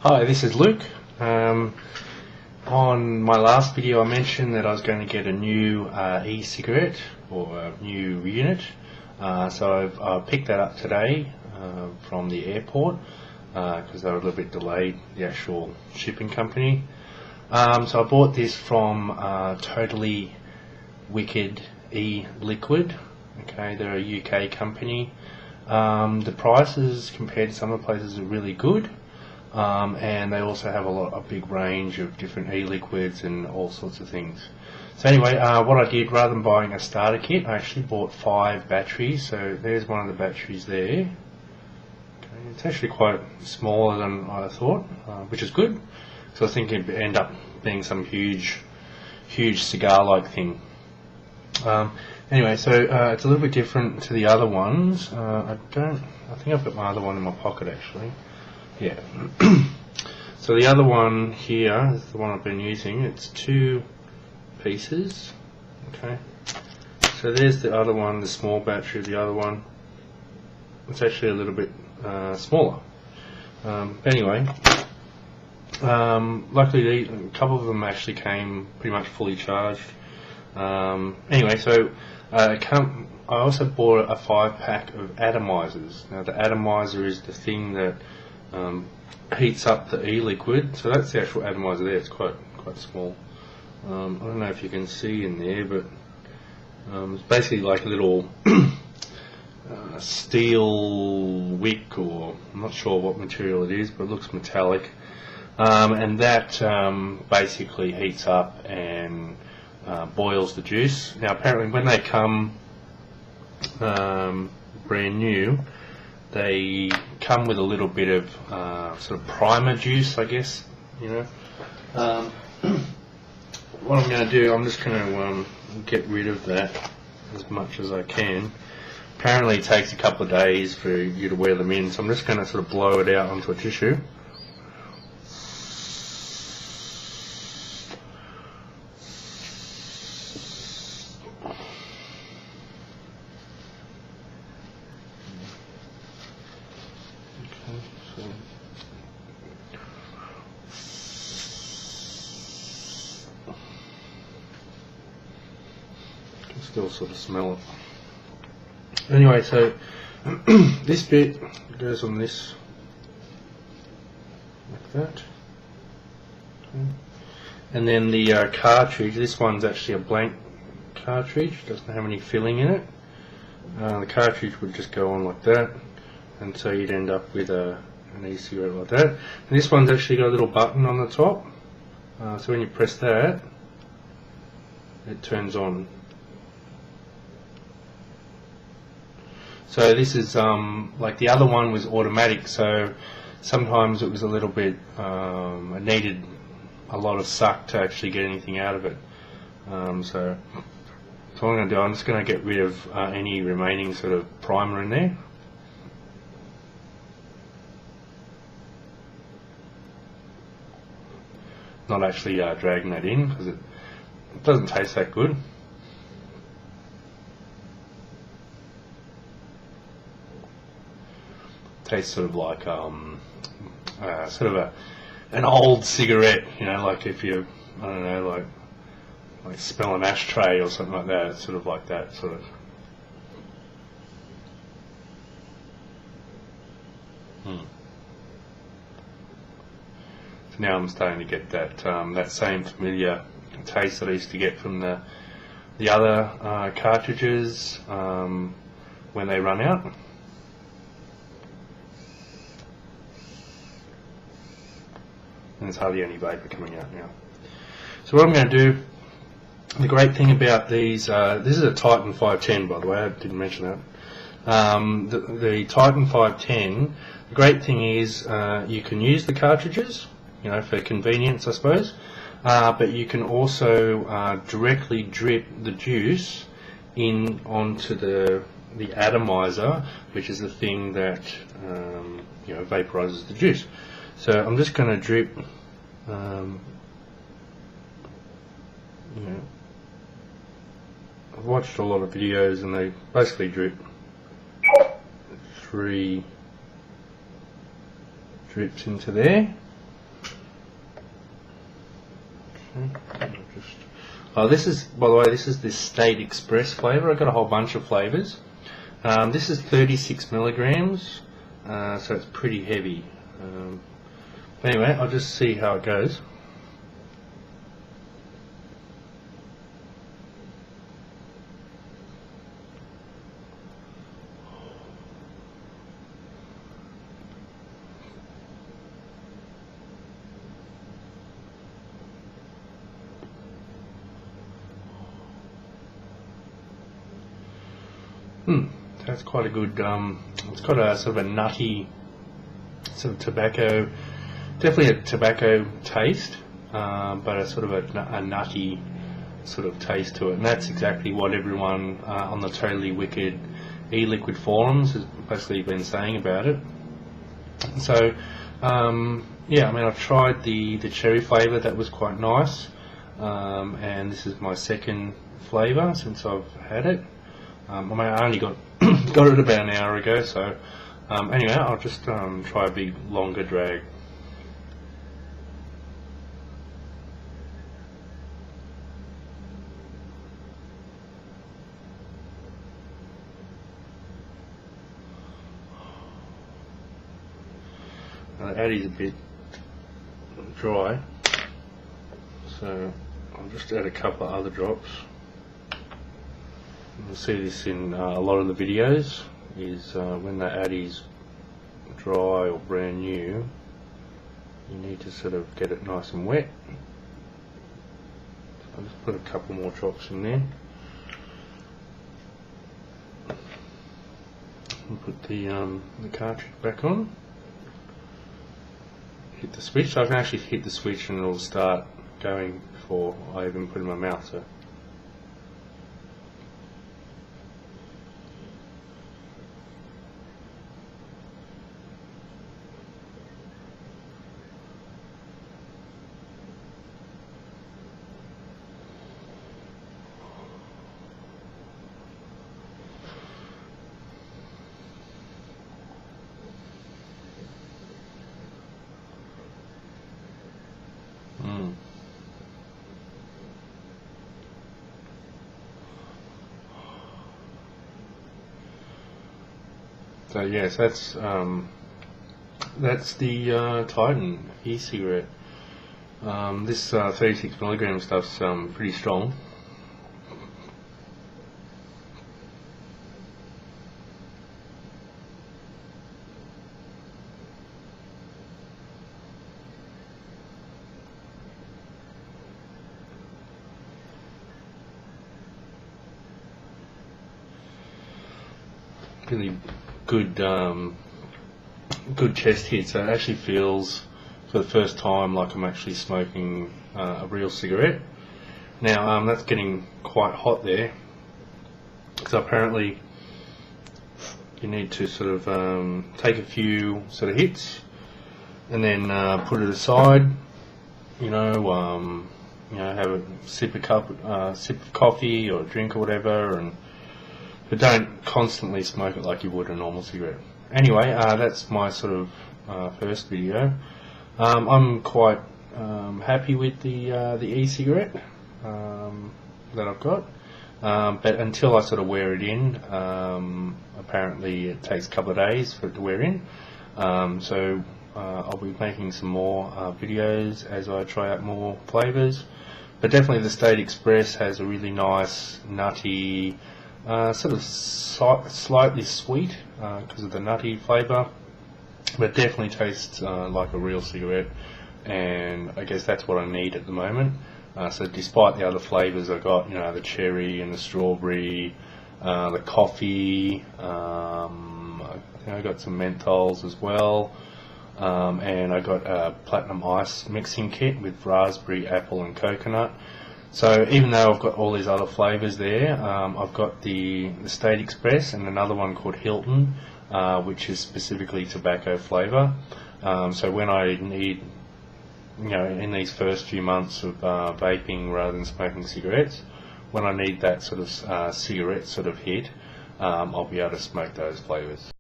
Hi, this is Luke. On my last video I mentioned that I was going to get a new e-cigarette or a new unit. So I've picked that up today from the airport because they were a little bit delayed, the actual shipping company. So I bought this from Totally Wicked e-liquid. Okay, they're a UK company. The prices compared to some of the places are really good. And they also have a big range of different e-liquids and all sorts of things. So anyway, what I did, rather than buying a starter kit, I actually bought 5 batteries. So there's one of the batteries there. Okay, it's actually quite smaller than I thought, which is good. So I think it'd end up being some huge cigar-like thing. Anyway, so it's a little bit different to the other ones. I think I've got my other one in my pocket actually. Yeah. So the other one here is the one I've been using. It's 2 pieces. Okay. So there's the other one, the small battery of the other one. It's actually a little bit smaller. Anyway, luckily a couple of them actually came pretty much fully charged. Anyway, so I also bought a 5-pack of atomizers. Now the atomizer is the thing that heats up the e-liquid. So that's the actual atomizer there. It's quite small. I don't know if you can see in there, but it's basically like a little steel wick, or I'm not sure what material it is, but it looks metallic. And that basically heats up and boils the juice. Now apparently when they come brand new, they come with a little bit of sort of primer juice, I guess, you know. What I'm going to do, I'm just going to get rid of that as much as I can. Apparently it takes a couple of days for you to wear them in, so I'm just going to sort of blow it out onto a tissue. Still sort of smell it. Anyway, so this bit goes on this like that. Okay. And then the cartridge, this one's actually a blank cartridge, doesn't have any filling in it. The cartridge would just go on like that, and so you'd end up with an e-cigarette like that. And this one's actually got a little button on the top, so when you press that, it turns on. So this is like the other one was automatic, so sometimes it was a little bit, it needed a lot of suck to actually get anything out of it. So what I'm going to do, I'm just going to get rid of any remaining sort of primer in there. Not actually dragging that in because it doesn't taste that good. Tastes sort of like sort of an old cigarette, you know, like if you, I don't know, like smell an ashtray or something like that. It's sort of like that sort of. So now I'm starting to get that that same familiar taste that I used to get from the other cartridges when they run out. And there's hardly any vapor coming out now. So what I'm going to do, the great thing about these, this is a Titan 510 by the way, I didn't mention that. The Titan 510, the great thing is you can use the cartridges, you know, for convenience I suppose, but you can also directly drip the juice in onto the atomizer, which is the thing that you know, vaporizes the juice. So I'm just going to drip, you know, I've watched a lot of videos and they basically drip 3 drips into there. This is, by the way, this is the State Express flavour. I've got a whole bunch of flavours. This is 36 milligrams, so it's pretty heavy. Anyway, I'll just see how it goes. That's quite a good, it's got a sort of a nutty, sort of tobacco, definitely a tobacco taste, but a sort of a nutty sort of taste to it, and that's exactly what everyone on the Totally Wicked e-liquid forums has basically been saying about it. So yeah, I mean, I've tried the cherry flavour. That was quite nice, and this is my second flavour since I've had it. I mean, I only got it about an hour ago, so anyway, I'll just try a big longer drag. Now the Addy's a bit dry, so I'll just add a couple of other drops. You'll see this in a lot of the videos, is when the Addy's dry or brand new, you need to sort of get it nice and wet. So I'll just put a couple more drops in there. And put the cartridge back on. Hit the switch. So I can actually hit the switch and it'll start going before I even put it in my mouth. So. So yes, that's the Titan e-cigarette. This 36 milligram stuff's pretty strong. Really good good chest hit, so it actually feels for the first time like I'm actually smoking a real cigarette. Now that's getting quite hot there, so apparently you need to sort of take a few sort of hits and then put it aside, have a sip of coffee or a drink or whatever, but don't constantly smoke it like you would a normal cigarette. Anyway, that's my sort of first video. I'm quite happy with the e-cigarette that I've got, but until I sort of wear it in, apparently it takes a couple of days for it to wear in. So I'll be making some more videos as I try out more flavours. But definitely the State Express has a really nice, nutty, sort of slightly sweet because of the nutty flavour, but definitely tastes like a real cigarette, and I guess that's what I need at the moment. So despite the other flavours I got, the cherry and the strawberry, the coffee, I think I got some menthols as well, and I got a platinum ice mixing kit with raspberry, apple and coconut. So even though I've got all these other flavours there, I've got the State Express and another one called Hilton, which is specifically tobacco flavour. So when I need, in these first few months of vaping rather than smoking cigarettes, when I need that sort of cigarette sort of hit, I'll be able to smoke those flavours.